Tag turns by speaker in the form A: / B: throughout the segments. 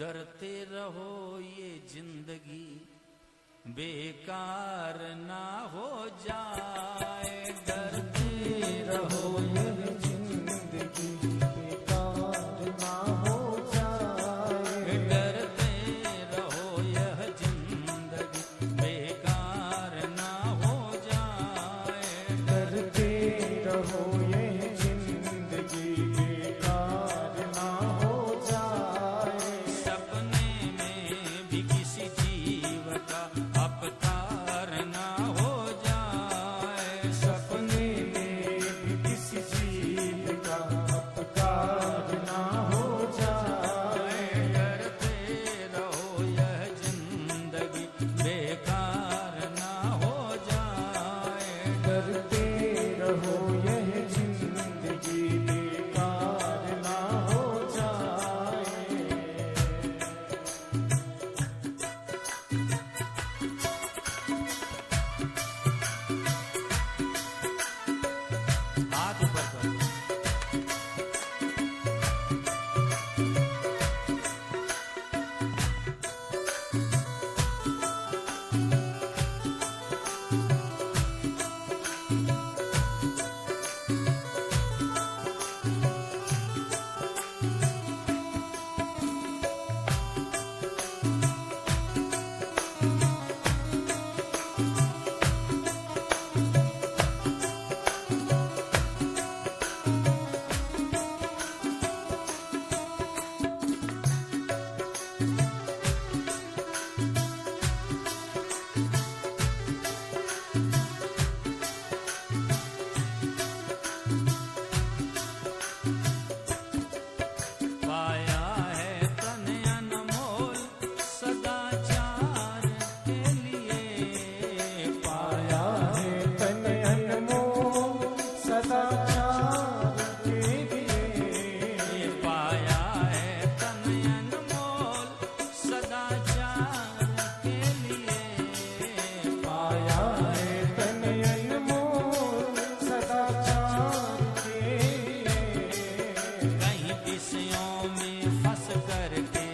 A: डरते रहो ये जिंदगी बेकार ना हो जाए, डरते रहो ये जिंदगी बेकार ना हो जाए, डरते रहो यह जिंदगी बेकार ना हो जाए, डरते रहो ये जिंदगी बेकार ना हो जाए, सपने में भी किसी जीव का अपकार ना हो जाए, सपने में भी किसी जीव का अपकार ना हो जाए, डरते रहो यह जिंदगी बेकार ना हो जाए, डरते रहो यह जिंदगी बेकार ना हो जाए। हाथ ऊपर करो। पाया है तन अनमोल सदाचार के लिए, पाया है तन अनमोल सदाचार के लिए, पाया है तन अनमोल सदाचार के लिए, पाया है तन अनमोल सदाचार के लिए, कहीं विषयों में फंस करके,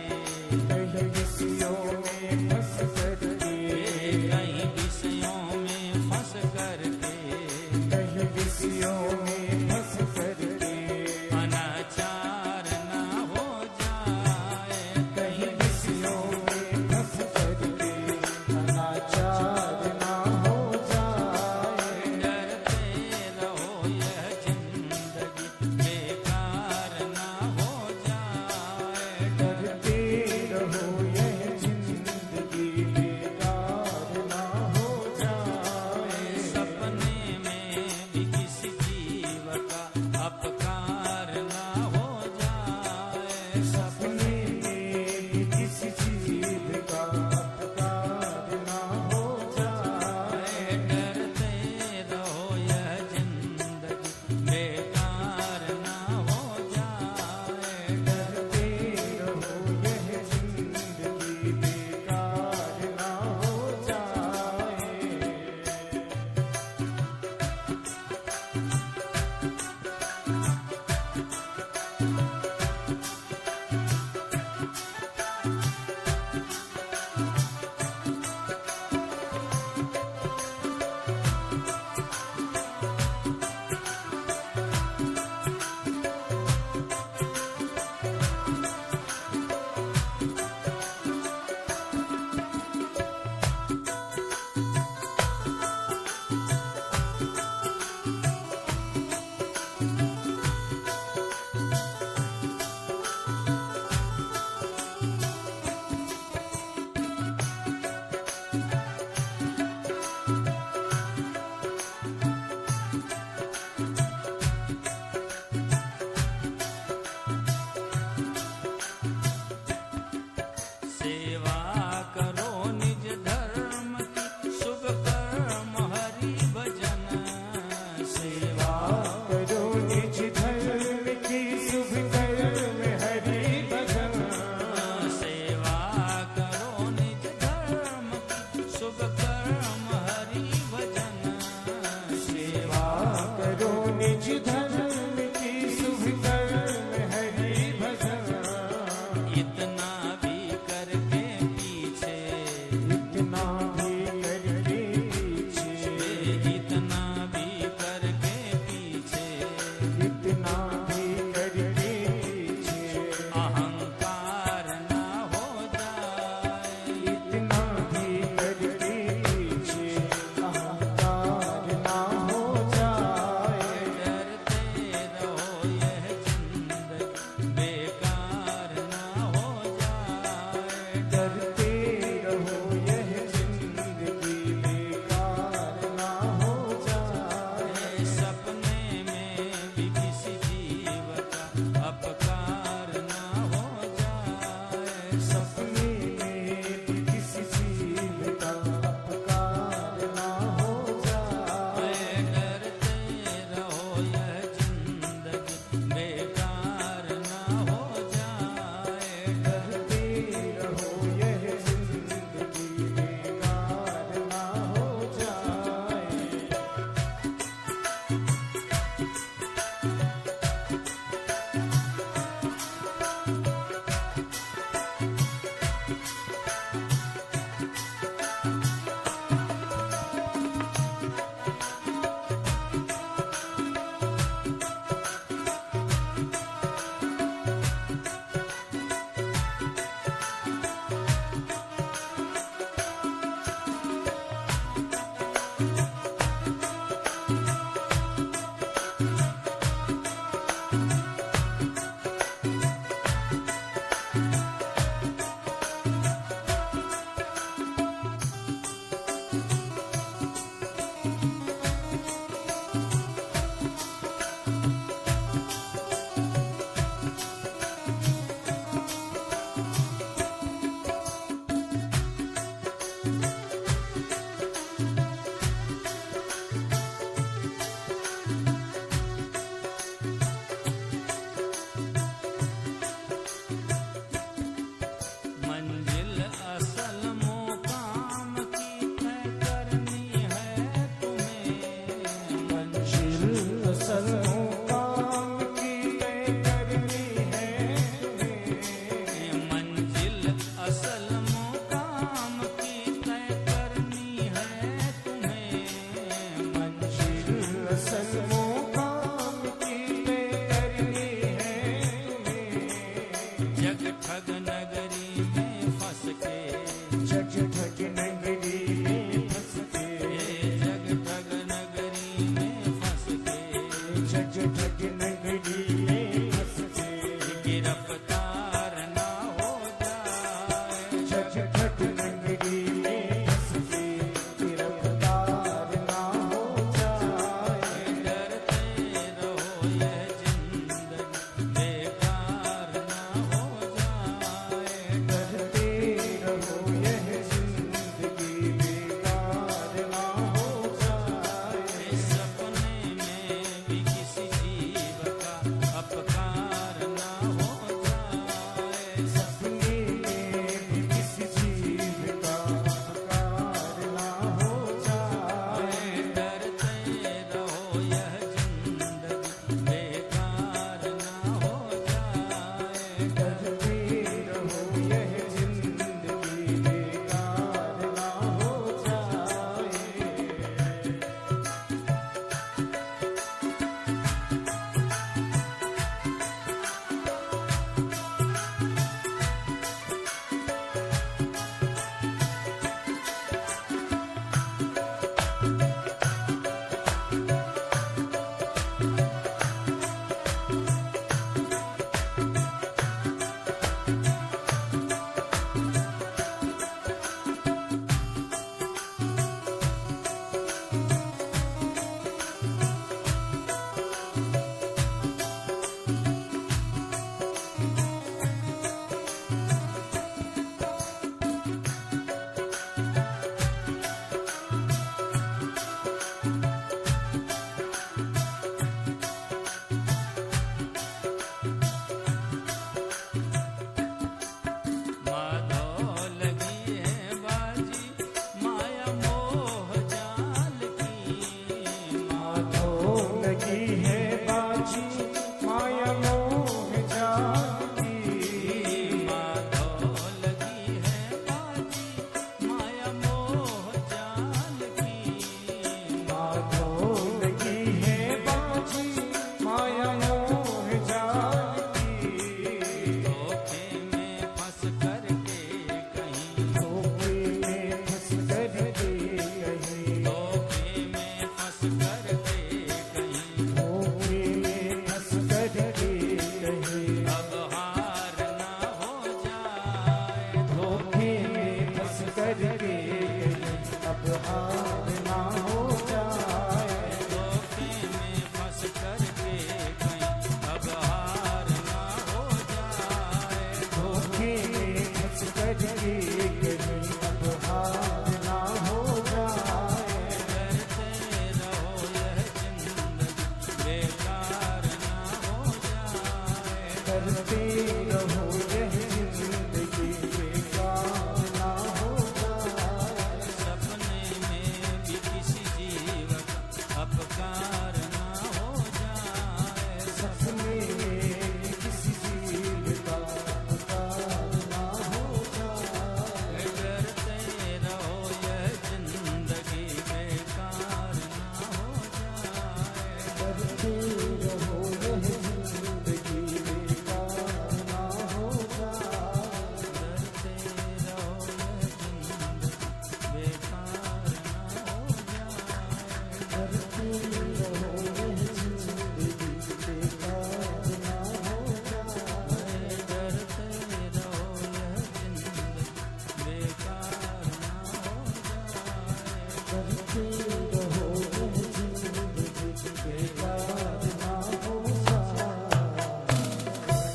A: कहीं विषयों में फंस करके, कहीं विषयों में फंस करके, कहीं विषयों में फंस करके, अनाचार ना हो जाए, कहीं विषयों में फंस करके, अनाचार ना हो जाए, डरते रहो यह जिंदगी बेकार ना हो जाए, डरते रहो यह जिंदगी बेकार ना हो जाए, सपने में भी किसी जीव का अपकार ना हो जाए, सपने में भी किसी जीव का अपकार ना हो जाए, डरते रहो यह जिंदगी बेकार ना हो जाए, डरते रहो यह जिंदगी सपने